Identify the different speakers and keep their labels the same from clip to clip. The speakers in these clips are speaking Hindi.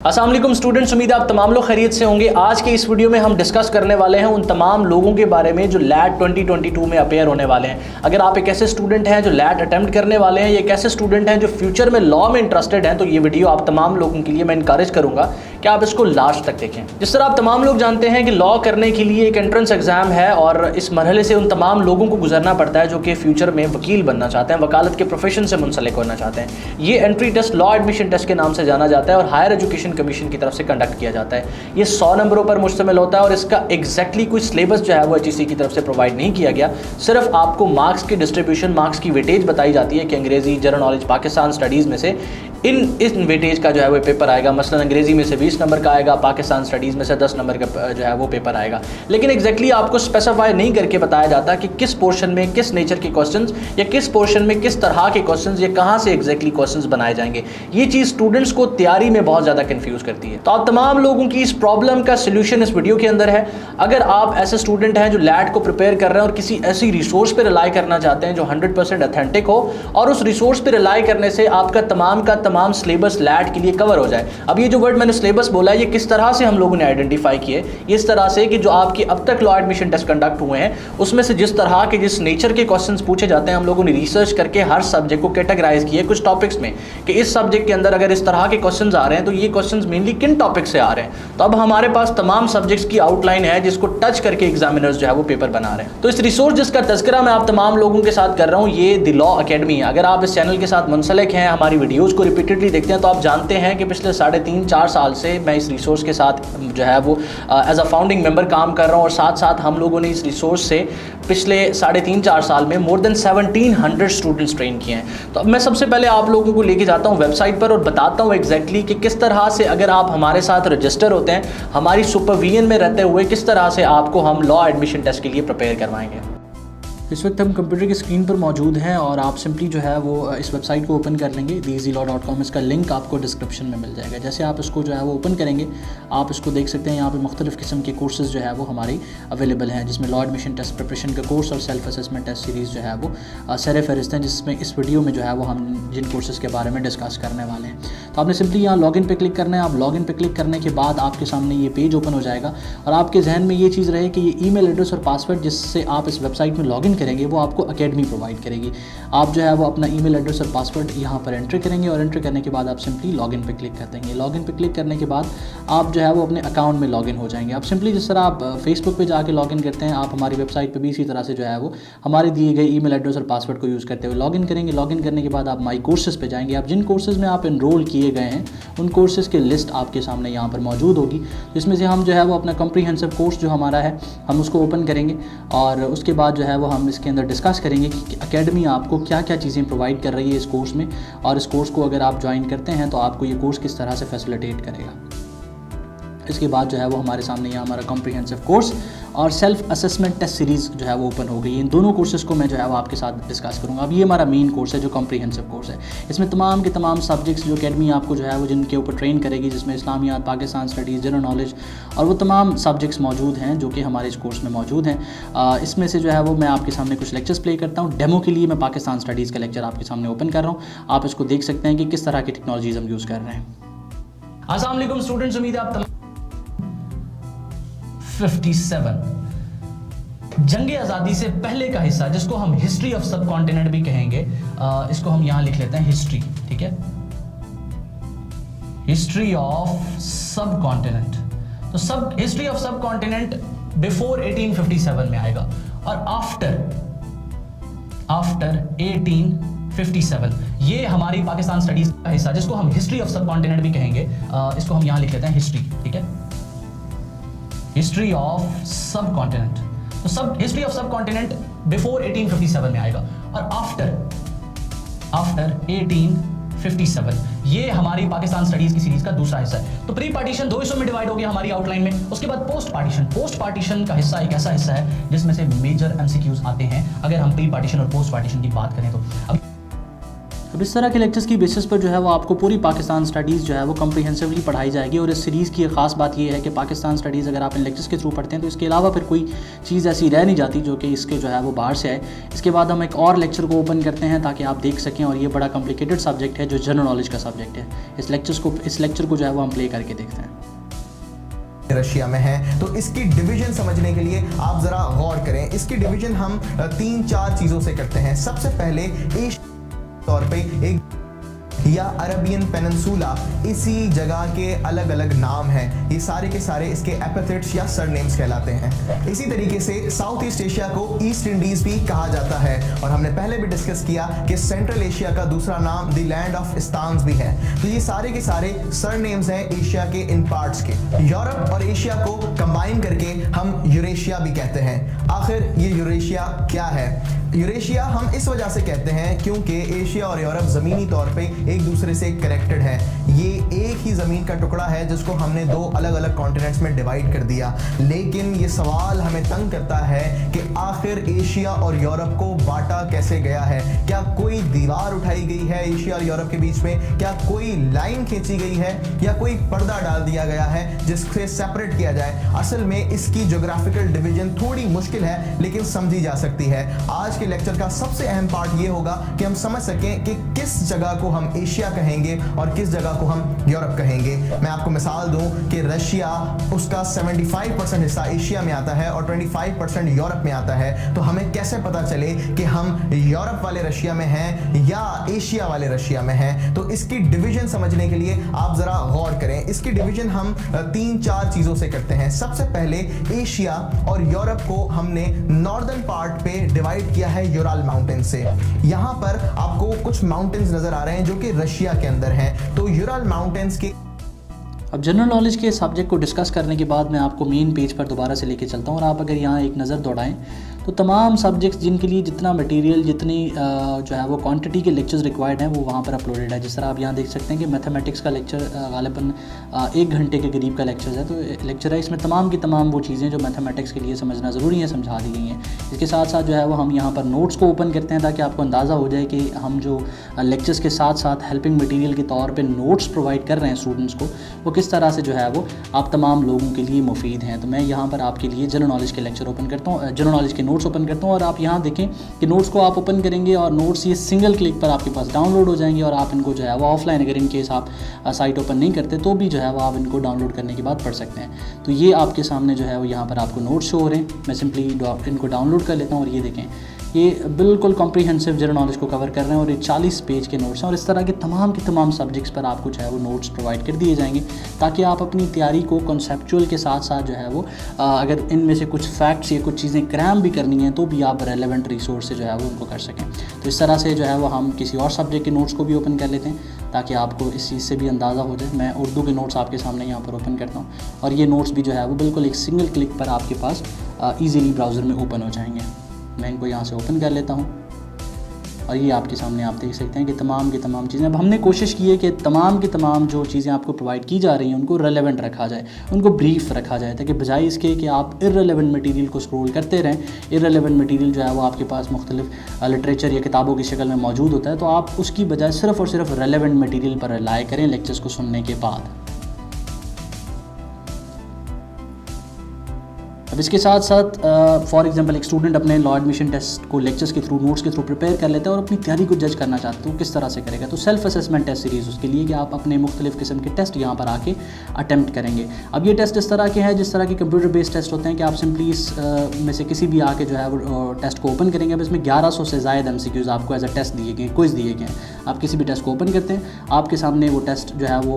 Speaker 1: अस्सलाम वालेकुम स्टूडेंट्स, उम्मीद है आप तमाम लोग खैरियत से होंगे। आज के इस वीडियो में हम डिस्कस करने वाले हैं उन तमाम लोगों के बारे में जो लैट 2022 में अपेयर होने वाले हैं। अगर आप एक ऐसे स्टूडेंट हैं जो लैट अटेम्प्ट करने वाले हैं, एक ऐसे स्टूडेंट हैं जो फ्यूचर में लॉ में इंटरेस्टेड हैं, तो ये वीडियो आप तमाम लोगों के लिए मैं इंकरेज करूँगा कि आप इसको लास्ट तक देखें। जिस तरह आप तमाम लोग जानते हैं कि लॉ करने के लिए एक एंट्रेंस एग्जाम है और इस मरहले से उन तमाम लोगों को गुजरना पड़ता है जो कि फ्यूचर में वकील बनना चाहते हैं, वकालत के प्रोफेशन से मुंसलिक होना चाहते हैं। ये entry test law admission test के नाम से जाना जाता है और हायर एजुकेशन कमीशन की तरफ से कंडक्ट किया जाता है। ये 100 नंबरों पर मुश्तमिल होता है और इसका एग्जैक्टली कोई सिलेबस जो है वो HEC की तरफ से प्रोवाइड नहीं किया गया। सिर्फ आपको मार्क्स की डिस्ट्रीब्यूशन, मार्क्स की वेटेज बताई जाती है कि अंग्रेजी, जनरल नॉलेज, पाकिस्तान स्टडीज़ में से इन वेटेज का जो है वो पेपर आएगा। मसलन अंग्रेजी में से 20 नंबर का आएगा, पाकिस्तान स्टडीज़ में से 10 नंबर का जो है वो पेपर आएगा। लेकिन एग्जैक्टली आपको स्पेसिफाई नहीं करके बताया जाता कि किस पोर्शन में किस नेचर के क्वेश्चंस या किस पोर्शन में किस तरह के क्वेश्चंस या कहाँ से एग्जैक्टली क्वेश्चंस बनाए जाएंगे। ये चीज़ स्टूडेंट्स को तैयारी में बहुत ज़्यादा कंफ्यूज करती है। तो आप तमाम लोगों की इस प्रॉब्लम का सोल्यूशन इस वीडियो के अंदर है। अगर आप ऐसे स्टूडेंट हैं जो लैट को प्रिपेयर कर रहे हैं और किसी ऐसी रिसोर्स पर रिलाई करना चाहते हैं जो 100% ऑथेंटिक हो और उस रिसोर्स पर रिलाई करने से आपका तमाम सिलेबस लैट के लिए कवर हो जाए। अब ये जो वर्ड मैंने सिलेबस बोला है, ये किस तरह से हम लोगों ने आइडेंटिफाई किए, इस तरह से कि जो आपके अब तक लॉ एडमिशन टेस्ट कंडक्ट हुए हैं उसमें से जिस तरह के जिस नेचर के क्वेश्चंस पूछे जाते हैं, हम लोगों ने रिसर्च करके हर सब्जेक्ट को कैटेगराइज किया कुछ टॉपिक्स में कि इस सब्जेक्ट के अंदर अगर इस तरह के क्वेश्चंस आ रहे हैं तो ये क्वेश्चंस मेनली किन टॉपिक से आ रहे हैं। तो अब हमारे पास तमाम सब्जेक्ट्स की आउटलाइन है जिसको टच करके एग्जामिनर्स जो है वो पेपर बना रहे हैं। तो इस रिसोर्स जिसका तज़किरा मैं आप तमाम लोगों के साथ कर रहा हूँ, ये द लॉ अकेडमी है। अगर आप इस चैनल के साथ मुंसलिक हैं, हमारी वीडियोज़ को रिपीटेडली देखते हैं, तो आप जानते हैं कि पिछले 3.5-4 साल से मैं इस रिसोर्स के साथ जो है वो एज अ फाउंडिंग मेंबर काम कर रहा हूँ और साथ साथ हम लोगों ने इस रिसोर्स से पिछले 3.5-4 साल में मोर देन 1700 स्टूडेंट्स ट्रेन किए हैं। तो अब मैं सबसे पहले आप लोगों को लेके जाता हूँ वेबसाइट पर और बताता हूँ एग्जैक्टली कि किस तरह से अगर आप हमारे साथ रजिस्टर होते हैं, हमारी सुपरविजन में रहते हुए किस तरह से आपको हम लॉ एडमिशन टेस्ट के लिए प्रिपेयर करवाएंगे। इस वक्त हम कंप्यूटर की स्क्रीन पर मौजूद हैं और आप सिंपली जो है वो इस वेबसाइट को ओपन कर लेंगे theeasylaw.com। इसका लिंक आपको डिस्क्रिप्शन में मिल जाएगा। जैसे आप इसको जो है वो ओपन करेंगे, आप इसको देख सकते हैं यहाँ पे मुख्तलिफ़ किस्म के कोर्सेज़ जो है वो हमारे अवेलेबल हैं, जिसमें लॉ एडमिशन टेस्ट प्रिपरेशन का कोर्स और सेल्फ असेसमेंट टेस्ट सीरीज़ जो है वो सर फहरिस्त हैं, जिसमें इस वीडियो में जो है वो हम जिन कोर्सेज़ के बारे में डिस्कस करने वाले हैं। तो आपने सिंपली यहाँ लॉगिन पे क्लिक करना है। आप लॉगिन पे क्लिक करने के बाद आपके सामने ये पेज ओपन हो जाएगा और आपके जहन में ये चीज़ रहे कि ये ईमेल एड्रेस और पासवर्ड जिससे आप इस वेबसाइट में लॉगिन करेंगे वो आपको अकेडमी प्रोवाइड करेगी। आप जो है वो अपना ईमेल एड्रेस और पासवर्ड यहाँ पर एंटर करेंगे और एंटर करने के बाद आप सिंपली लॉगिन पे क्लिक कर देंगे। लॉगिन पे क्लिक करने के बाद आप जो है वो अपने अकाउंट में लॉगिन हो जाएंगे। आप सिंपली जिस तरह आप फेसबुक पे जाके लॉगिन करते हैं, आप हमारी वेबसाइट पे भी इसी तरह से जो है वो हमारे दिए गए ईमेल एड्रेस और पासवर्ड को यूज़ करते हुए लॉगिन करेंगे। लॉगिन करने के बाद आप माई कोर्सेज़ पे जाएंगे। आप जिन कोर्सेज़ में आप इनरोल किए गए हैं उन कोर्सेज़ की लिस्ट आपके सामने यहाँ पर मौजूद होगी, जिसमें से हम जो है वो अपना कम्प्रीहेंसिव कोर्स जो हमारा है हम उसको ओपन करेंगे और उसके बाद जो है वो हम इसके अंदर डिस्कस करेंगे कि अकेडमी आपको क्या क्या चीज़ें प्रोवाइड कर रही है इस कोर्स में, और इस कोर्स को अगर आप ज्वाइन करते हैं तो आपको ये कोर्स किस तरह से फैसिलिटेट करेगा। इसके बाद जो है वो हमारे सामने यहाँ हमारा कॉम्प्रिहेंसिव कोर्स और सेल्फ असेसमेंट टेस्ट सीरीज़ जो है वो ओपन हो गई। इन दोनों कोर्सेज़ को मैं जो है वो आपके साथ डिस्कस करूँगा। अब ये हमारा मेन कोर्स है जो कॉम्प्रिहेंसिव कोर्स है। इसमें तमाम के तमाम सब्जेक्ट्स जो अकेडमी आपको जो है वो जिनके ऊपर ट्रेन करेगी, जिसमें इस्लामियात, पाकिस्तान स्टडीज़, जनरल नॉलेज और वो तमाम सब्जेक्ट्स मौजूद हैं जो कि हमारे इस कोर्स में मौजूद हैं। इसमें से जो है वो मैं आपके सामने कुछ लेक्चर्स प्ले करता हूँ। डेमो के लिए मैं पाकिस्तान स्टडीज़ का लेक्चर आपके सामने ओपन कर रहा हूँ। आप इसको देख सकते हैं कि किस तरह की टेक्नोलॉजीज़ हम यूज़ कर रहे हैं। अस्सलाम वालेकुम स्टूडेंट्स, उम्मीद है आप 57 जंग आज़ादी से पहले का हिस्सा, जिसको हम हिस्ट्री ऑफ सब कॉन्टिनेंट भी कहेंगे, इसको हम यहां लिख लेते हैं हिस्ट्री। ठीक है, हिस्ट्री ऑफ सब कॉन्टिनेंट। तो सब हिस्ट्री ऑफ सब कॉन्टिनेंट बिफोर 1857 में आएगा और आफ्टर 1857 ये हमारी पाकिस्तान स्टडीज का हिस्सा, जिसको हम हिस्ट्री ऑफ सब कॉन्टिनेंट भी कहेंगे, इसको हम यहां लिख लेते हैं हिस्ट्री। ठीक है, हिस्ट्री ऑफ सब कॉन्टिनेंट। तो सब हिस्ट्री ऑफ सब कॉन्टिनेंट बिफोर 1857 में आएगा और आफ्टर 1857 ये हमारी पाकिस्तान स्टडीज की सीरीज का दूसरा हिस्सा है। तो प्री पार्टीशन 2 हिस्सों में डिवाइड हो गया हमारी आउटलाइन में। उसके बाद पोस्ट पार्टीशन का हिस्सा एक ऐसा हिस्सा है जिसमें से मेजर MCQs आते हैं अगर हम प्री पार्टीशन और पोस्ट पार्टीशन की बात करें तो। अब इस तरह के लेक्चर्स की बेसिस पर जो है वो आपको पूरी पाकिस्तान स्टडीज़ जो है वो कम्प्रीहेंसिवली पढ़ाई जाएगी। और इस सीरीज़ की एक ख़ास बात ये है कि पाकिस्तान स्टडीज़ अगर आप इन लेक्चर्स के थ्रू पढ़ते हैं तो इसके अलावा फिर कोई चीज़ ऐसी रह नहीं जाती जो कि इसके जो है वो बाहर से आए। इसके बाद हम एक और लेक्चर को ओपन करते हैं ताकि आप देख सकें, और ये बड़ा कॉम्प्लिकेटेड सब्जेक्ट है जो जनरल नॉलेज का सब्जेक्ट है। इस लेक्चर को जो है वो हम प्ले करके देखते हैं।
Speaker 2: रशिया में है तो इसकी डिवीजन समझने के लिए आप जरा गौर करें। इसकी डिवीजन हम 3-4 चीजों से करते हैं। सबसे पहले एशिया तौर पे एक या अरबियन पेनिनसुला, इसी जगह के अलग अलग नाम हैं। ये सारे के सारे इसके एपिथेट्स या सरनेम्स कहलाते हैं। इसी तरीके से साउथ ईस्ट एशिया को ईस्ट इंडीज भी कहा जाता है, और हमने पहले भी डिस्कस किया कि सेंट्रल एशिया का दूसरा नाम द लैंड ऑफ स्तान्स भी है। तो ये सारे के सारे सरनेम्स हैं एशिया के इन पार्ट्स के। यूरोप और एशिया को कंबाइन करके हम यूरेशिया भी कहते हैं। आखिर ये यूरेशिया क्या है? यूरेशिया हम इस वजह से कहते हैं क्योंकि एशिया और यूरोप ज़मीनी तौर पे एक दूसरे से कनेक्टेड है। ये एक ही ज़मीन का टुकड़ा है जिसको हमने 2 अलग अलग कॉन्टिनेंट्स में डिवाइड कर दिया। लेकिन ये सवाल हमें तंग करता है कि आखिर एशिया और यूरोप को बांटा कैसे गया है? क्या कोई दीवार उठाई गई है एशिया और यूरोप के बीच में? क्या कोई लाइन खींची गई है या कोई पर्दा डाल दिया गया है जिससे सेपरेट किया जाए? असल में इसकी ज्योग्राफिकल डिवीजन थोड़ी मुश्किल है लेकिन समझी जा सकती है। आज के लेक्चर का सबसे अहम पार्ट ये होगा कि हम समझ सकें कि किस जगह को हम एशिया कहेंगे और किस जगह को हम यूरोप कहेंगे। मैं आपको मिसाल दूं कि रशिया, उसका 75% हिस्सा एशिया में आता है और 25% यूरोप में आता है। तो हमें कैसे पता चले कि हम यूरोप वाले रशिया में हैं या एशिया वाले रशिया में हैं? तो इसकी डिवीजन समझने के लिए आप जरा गौर करें। इसकी डिवीजन हम 3-4 चीजों से करते हैं। सबसे पहले एशिया और यूरोप को हमने नॉर्दर्न पार्ट पे डिवाइड किया है यूराल माउंटेन से। यहां पर आपको कुछ माउंटेन्स नजर आ रहे हैं जो कि रशिया के अंदर हैं। तो यूराल माउंटेन्स के
Speaker 1: अब जनरल नॉलेज के सब्जेक्ट को डिस्कस करने के बाद मैं आपको मेन पेज पर दोबारा से लेके चलता हूँ, और आप अगर यहाँ एक नज़र दौड़ाएं तो तमाम सब्जेक्ट्स जिनके लिए जितना मटेरियल, जितनी जो है वो क्वांटिटी के लेक्चर्स रिक्वायर्ड हैं वो वहाँ पर अपलोडेड है। जिस तरह आप यहाँ देख सकते हैं कि मैथमेटिक्स का लेक्चर गालिबन 1 घंटे के करीब का लेक्चर है। तो लेक्चर है, इसमें तमाम की तमाम वो चीज़ें जो मैथमेटिक्स के लिए समझना ज़रूरी है समझा दी गई हैं। इसके साथ साथ जो है वो हम यहाँ पर नोट्स को ओपन करते हैं ताकि आपको अंदाज़ा हो जाए कि हम जो लेक्चर्स के साथ साथ हेल्पिंग मटीरियल के तौर पर नोट्स प्रोवाइड कर रहे हैं स्टूडेंट्स को, वो किस तरह से जो है वो आप तमाम लोगों के लिए मुफीद हैं। तो मैं यहाँ पर आपके लिए जनरल नॉलेज के लेक्चर ओपन करता हूँ, जनरल नॉलेज के नोट्स ओपन करता हूँ, और आप यहाँ देखें कि नोट्स को आप ओपन करेंगे और नोट्स ये सिंगल क्लिक पर आपके पास डाउनलोड हो जाएंगे, और आप इनको जो है वो ऑफलाइन, अगर इन केस आप साइट ओपन नहीं करते तो भी जो है वो आप इनको डाउनलोड करने के बाद पढ़ सकते हैं। तो ये आपके सामने जो है वो यहाँ पर आपको नोट्स शो हो रहे हैं। मैं सिंपली इनको डाउनलोड कर लेता हूँ, और ये देखें ये बिल्कुल कॉम्प्रीहेंसिव जनरल नॉलेज को कवर कर रहे हैं, और ये 40 पेज के नोट्स हैं। और इस तरह के तमाम सब्जेक्ट्स पर आपको जो है वो नोट्स प्रोवाइड कर दिए जाएंगे ताकि आप अपनी तैयारी को कॉन्सेप्चुअल के साथ साथ जो है वो अगर इनमें से कुछ फैक्ट्स या कुछ चीज़ें क्रैम भी करनी हैं तो भी आप रेलेवेंट रिसोर्स से जो है वो उनको कर सकें। तो इस तरह से जो है वो हम किसी और सब्जेक्ट के नोट्स को भी ओपन कर लेते हैं ताकि आपको इस चीज़ से भी अंदाज़ा हो जाए। मैं उर्दू के नोट्स आपके सामने यहाँ पर ओपन करता हूँ, और ये नोट्स भी जो है वो बिल्कुल एक सिंगल क्लिक पर आपके पास ईज़िली ब्राउज़र में ओपन हो जाएंगे। मैं इनको यहाँ से ओपन कर लेता हूँ, और ये आपके सामने आप देख सकते हैं कि तमाम की तमाम चीज़ें। अब हमने कोशिश की है कि तमाम की तमाम जो चीज़ें आपको प्रोवाइड की जा रही हैं उनको रेलेवेंट रखा जाए, उनको ब्रीफ रखा जाए, ताकि बजाय इसके कि आप इर्रेलेवेंट मटेरियल को स्क्रॉल करते रहें। इर्रेलेवेंट मटेरियल जो है वो आपके पास मुख्तलिफ लिटरेचर या किताबों की शक्ल में मौजूद होता है, तो आप उसकी बजाय सिर्फ़ और सिर्फ रेलेवेंट मटेरियल पर रिलाय करें लेक्चर्स को सुनने के बाद। अब इसके साथ साथ फॉर एग्जांपल एक स्टूडेंट अपने लॉ एडमिशन टेस्ट को लेक्चर्स के थ्रू, नोट्स के थ्रू प्रिपेयर कर लेता है और अपनी तैयारी को जज करना चाहते हो किस तरह से करेगा। तो सेल्फ असेसमेंट टेस्ट सीरीज़ उसके लिए कि आप अपने मुख्तलिफ किस्म के टेस्ट यहाँ पर आके अटैम्प्ट करेंगे। अब ये टेस्ट इस तरह के हैं जिस तरह के कंप्यूटर बेस्ड टेस्ट होते हैं कि आप सिंपली इस में से किसी भी आके जो है वो टेस्ट को ओपन करेंगे। अब इसमें 1100 से ज़ायद MCQs आपको एज अ टेस्ट दिए गए, क्विज़ दिए गए हैं। आप किसी भी टेस्ट को ओपन करते हैं, आपके सामने वो टेस्ट जो है वो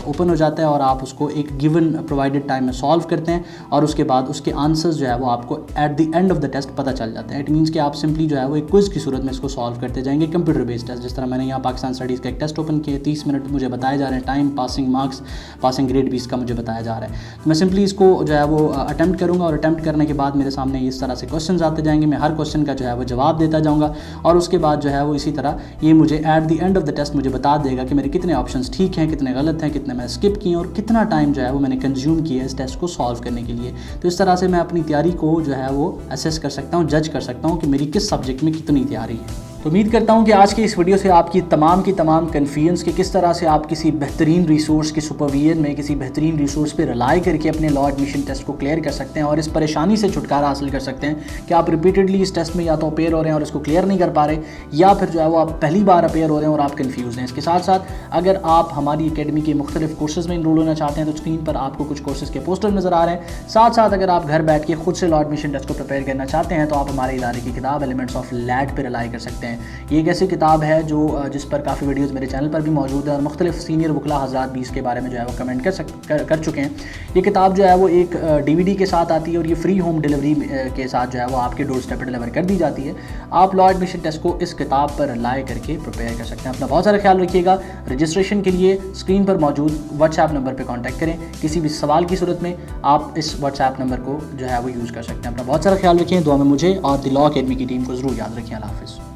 Speaker 1: ओपन हो जाता है और आप उसको एक गिवन प्रोवाइडेड टाइम में सॉल्व करते हैं, और उसके बाद उसके आंसर्स जो है वो आपको at the end of the test पता चल जाते हैं। इट मीन्स कि आप सिंपली जो है वो एक क्विज़ की सूरत में इसको सॉल्व करते जाएंगे, कंप्यूटर बेस्ड टेस्ट। जिस तरह मैंने यहाँ पाकिस्तान स्टडीज़ का एक टेस्ट ओपन किया, 30 मिनट मुझे बताए जा रहे हैं, time, passing marks, passing grade भी इसका मुझे बताया जा रहा है। तो मैं सिंपली इसको जो है वो अटैम्प्ट करूँगा, और अटैम्प्ट करने के बाद मेरे सामने इस तरह से क्वेश्चन आते जाएंगे। मैं हर क्वेश्चन का जो है वो जवाब देता जाऊँगा, और उसके बाद जो है वो इसी तरह ये मुझे at the end of the test मुझे बता देगा कि मेरे कितने ऑप्शंस ठीक हैं, कितने गलत हैं, कितने मैंने स्किप किए, और कितना टाइम जो है वो मैंने कंज्यूम किया इस टेस्ट को सॉल्व करने के लिए। तो इस तरह से मैं अपनी तैयारी को जो है वो असेस कर सकता हूँ, जज कर सकता हूँ कि मेरी किस सब्जेक्ट में कितनी तैयारी है। तो उम्मीद करता हूँ कि आज की इस वीडियो से आपकी की तमाम कन्फ्यूजन्स कि किस तरह से आप किसी बेहतरीन रिसोर्स के सुपरविजन में किसी बेहतरीन रिसोर्स पे रिलाई करके अपने लॉ एडमिशन टेस्ट को क्लियर कर सकते हैं और इस परेशानी से छुटकारा हासिल कर सकते हैं कि आप रिपीटेडली इस टेस्ट में या तो अपेयर हो रहे हैं और इसको क्लियर नहीं कर पा रहे, या फिर जो है वो आप पहली बार अपेयर हो रहे हैं और आप कन्फ्यूज़ हैं। इसके साथ साथ अगर आप हमारी अकेडमी के मुख्तलिफ कोर्सेज में इनरोल होना चाहते हैं तो स्क्रीन पर आपको कुछ कोर्सेज के पोस्टर नज़र आ रहे हैं। साथ साथ अगर आप घर बैठ के खुद से लॉ एडमिशन टेस्ट को प्रिपेयर करना चाहते हैं तो आप हमारे इदारे की किताब एलिमेंट्स ऑफ लैट पर रिलाई कर सकते हैं। ये एक ऐसी किताब है जो जिस पर काफ़ी वीडियोस मेरे चैनल पर भी मौजूद है और मुख्तलिफ सीनियर वकला हज़रात भी इसके बारे में जो है वो कमेंट कर चुके हैं। ये किताब जो है वो एक DVD के साथ आती है और ये फ्री होम डिलीवरी के साथ जो है वो आपके डोर स्टेप पर डिलीवर कर दी जाती है। आप लॉ एडमिशन टेस्ट को इस किताब पर रिलाई करके प्रिपेयर कर सकते हैं। अपना बहुत सारा ख्याल रखिएगा। रजिस्ट्रेशन के लिए स्क्रीन पर मौजूद व्हाट्सएप नंबर पर कॉन्टैक्ट करें। किसी भी सवाल की सूरत में आप इस व्हाट्सएप नंबर को जो है वो यूज़ कर सकते हैं। अपना बहुत सारा ख्याल रखें। दुआ में मुझे और द लॉ अकेडमी की टीम को ज़रूर याद रखें। अल्लाह हाफ़िज़।